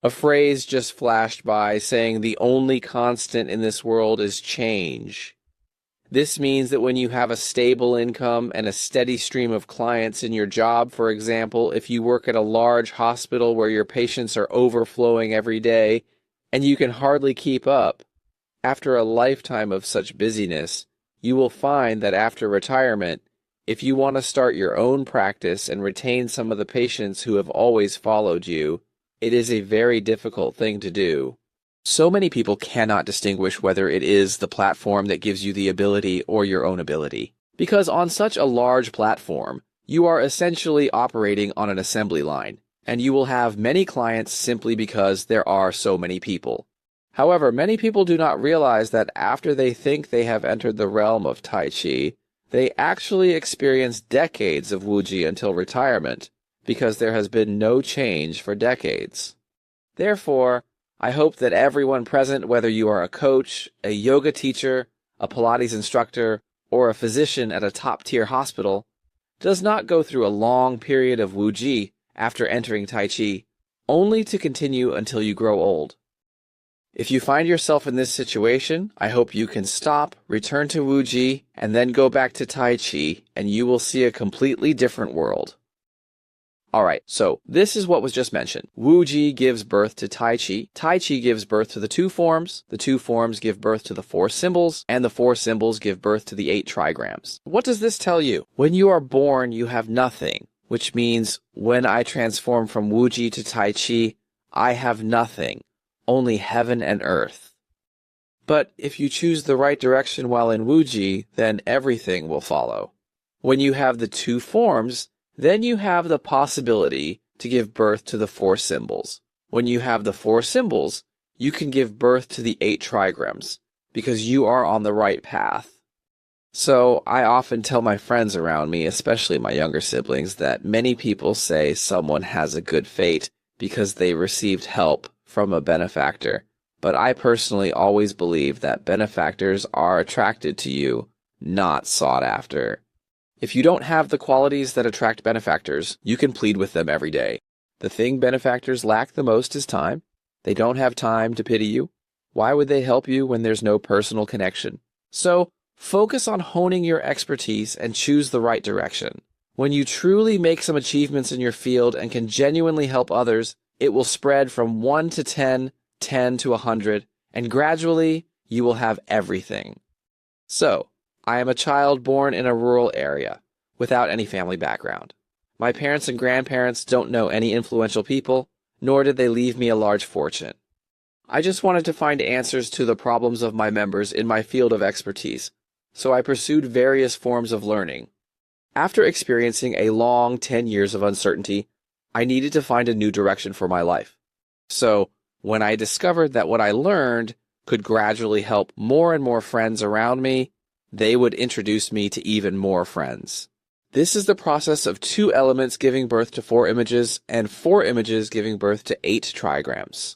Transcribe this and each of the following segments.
A phrase just flashed by saying the only constant in this world is change. This means that when you have a stable income and a steady stream of clients in your job, for example, if you work at a large hospital where your patients are overflowing every day and you can hardly keep up, after a lifetime of such busyness, you will find that after retirement, if you want to start your own practice and retain some of the patients who have always followed you, it is a very difficult thing to do. So many people cannot distinguish whether it is the platform that gives you the ability or your own ability. Because on such a large platform, you are essentially operating on an assembly line, and you will have many clients simply because there are so many people. However, many people do not realize that after they think they have entered the realm of Tai Chi, they actually experience decades of Wuji until retirement, because there has been no change for decades. Therefore, I hope that everyone present, whether you are a coach, a yoga teacher, a Pilates instructor, or a physician at a top-tier hospital, does not go through a long period of Wuji after entering Tai Chi, only to continue until you grow old. If you find yourself in this situation, I hope you can stop, return to Wuji, and then go back to Tai Chi, and you will see a completely different world. Alright, so this is what was just mentioned. Wuji gives birth to Tai Chi. Tai Chi gives birth to the two forms give birth to the four symbols, and the four symbols give birth to the 8 trigrams. What does this tell you? When you are born, you have nothing, which means when I transform from Wuji to Tai Chi, I have nothing, only heaven and earth. But if you choose the right direction while in Wuji, then everything will follow. When you have the two forms, then you have the possibility to give birth to the 4 symbols. When you have the 4 symbols, you can give birth to the 8 trigrams, because you are on the right path. So I often tell my friends around me, especially my younger siblings, that many people say someone has a good fate because they received help from a benefactor. But I personally always believe that benefactors are attracted to you, not sought after. If you don't have the qualities that attract benefactors, you can plead with them every day. The thing benefactors lack the most is time. They don't have time to pity you. Why would they help you when there's no personal connection? So, focus on honing your expertise and choose the right direction. When you truly make some achievements in your field and can genuinely help others, it will spread from 1 to 10, 10 to 100, and gradually you will have everything. So, I am a child born in a rural area, without any family background. My parents and grandparents don't know any influential people, nor did they leave me a large fortune. I just wanted to find answers to the problems of my members in my field of expertise, so I pursued various forms of learning. After experiencing a long 10 years of uncertainty, I needed to find a new direction for my life. So, when I discovered that what I learned could gradually help more and more friends around me, they would introduce me to even more friends. This is the process of 2 elements giving birth to 4 images, and 4 images giving birth to 8 trigrams.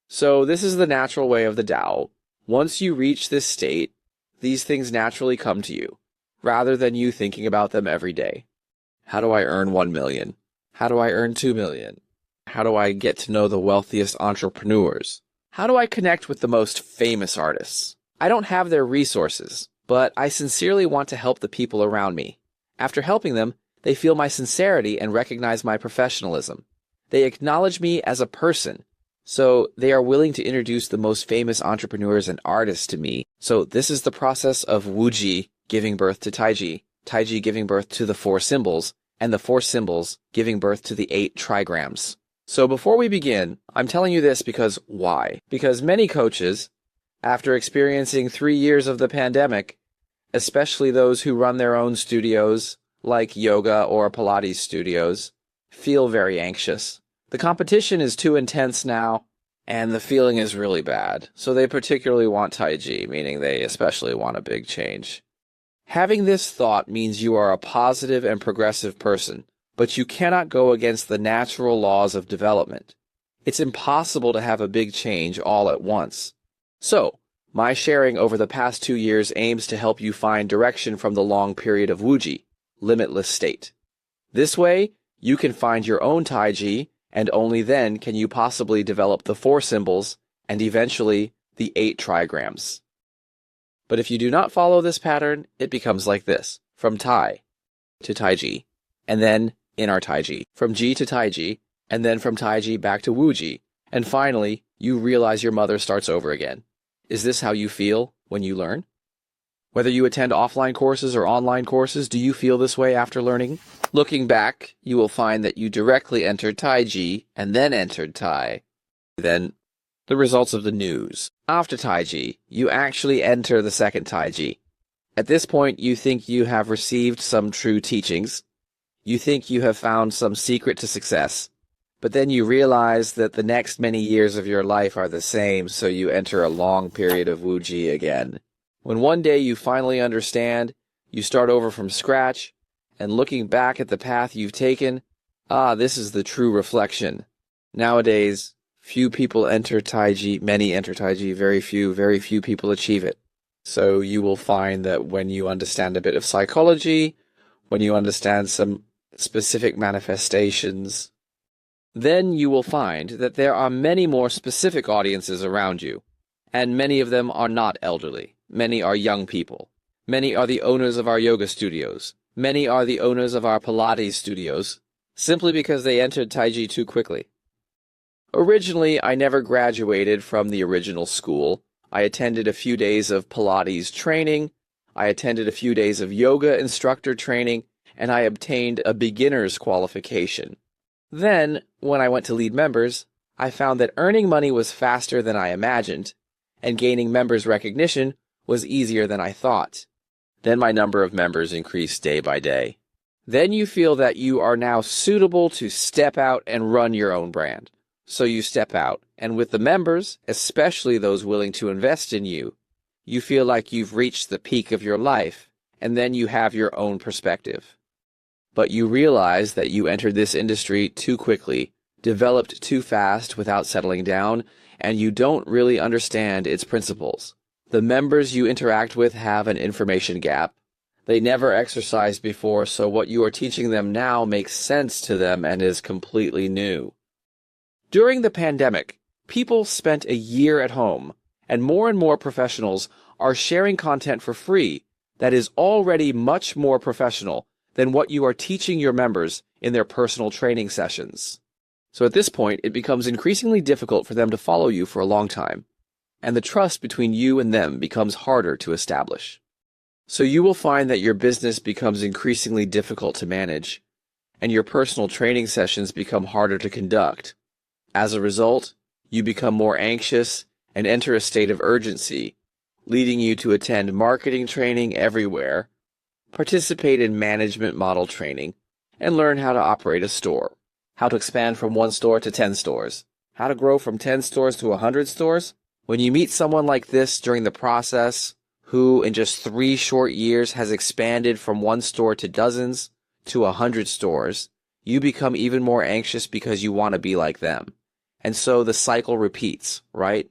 So this is the natural way of the Tao. Once you reach this state, these things naturally come to you, rather than you thinking about them every day. How do I earn 1 million? How do I earn 2 million? How do I get to know the wealthiest entrepreneurs? How do I connect with the most famous artists? I don't have their resources, but I sincerely want to help the people around me. After helping them, they feel my sincerity and recognize my professionalism. They acknowledge me as a person, so they are willing to introduce the most famous entrepreneurs and artists to me. So this is the process of Wuji giving birth to Taiji, Taiji giving birth to the 4 symbols, and the 4 symbols giving birth to the 8 trigrams. So before we begin, I'm telling you this because why? Because many coaches, after experiencing 3 years of the pandemic, especially those who run their own studios, like yoga or Pilates studios, feel very anxious. The competition is too intense now, and the feeling is really bad, so they particularly want Taiji, meaning they especially want a big change. Having this thought means you are a positive and progressive person, but you cannot go against the natural laws of development. It's impossible to have a big change all at once. So, my sharing over the past 2 years aims to help you find direction from the long period of Wuji, limitless state. This way, you can find your own Taiji and only then can you possibly develop the 4 symbols and eventually the 8 trigrams. But if you do not follow this pattern, it becomes like this: from Tai to Taiji, and then in our Taiji, from Ji to Taiji, and then from Taiji back to Wuji, and finally, you realize your mother starts over again. Is this how you feel when you learn? Whether you attend offline courses or online courses, do you feel this way after learning? Looking back, you will find that you directly entered Taiji and then entered Tai. Then, the results of the news. After Taiji, you actually enter the second Taiji. At this point, you think you have received some true teachings. You think you have found some secret to success. But then you realize that the next many years of your life are the same, so you enter a long period of Wuji again. When one day you finally understand, you start over from scratch, and looking back at the path you've taken, this is the true reflection. Nowadays, few people enter Taiji, many enter Taiji, very few people achieve it. So you will find that when you understand a bit of psychology, when you understand some specific manifestations, then you will find that there are many more specific audiences around you, and many of them are not elderly. Many are young people. Many are the owners of our yoga studios. Many are the owners of our Pilates studios, simply because they entered Taiji too quickly. Originally, I never graduated from the original school. I attended a few days of Pilates training, I attended a few days of yoga instructor training, and I obtained a beginner's qualification. Then, when I went to lead members, I found that earning money was faster than I imagined, and gaining members' recognition was easier than I thought. Then my number of members increased day by day. Then you feel that you are now suitable to step out and run your own brand. So you step out, and with the members, especially those willing to invest in you, you feel like you've reached the peak of your life, and then you have your own perspective. But you realize that you entered this industry too quickly, developed too fast without settling down, and you don't really understand its principles. The members you interact with have an information gap. They never exercised before, so what you are teaching them now makes sense to them and is completely new. During the pandemic, people spent a year at home, and more professionals are sharing content for free that is already much more professional than what you are teaching your members in their personal training sessions. So at this point, it becomes increasingly difficult for them to follow you for a long time, and the trust between you and them becomes harder to establish. So you will find that your business becomes increasingly difficult to manage, and your personal training sessions become harder to conduct. As a result, you become more anxious and enter a state of urgency, leading you to attend marketing training everywhere, participate in management model training, and learn how to operate a store, how to expand from 1 store to 10 stores, how to grow from 10 stores to 100 stores. When you meet someone like this during the process, who in just 3 short years has expanded from 1 store to dozens to 100 stores, you become even more anxious because you want to be like them. And so the cycle repeats, right?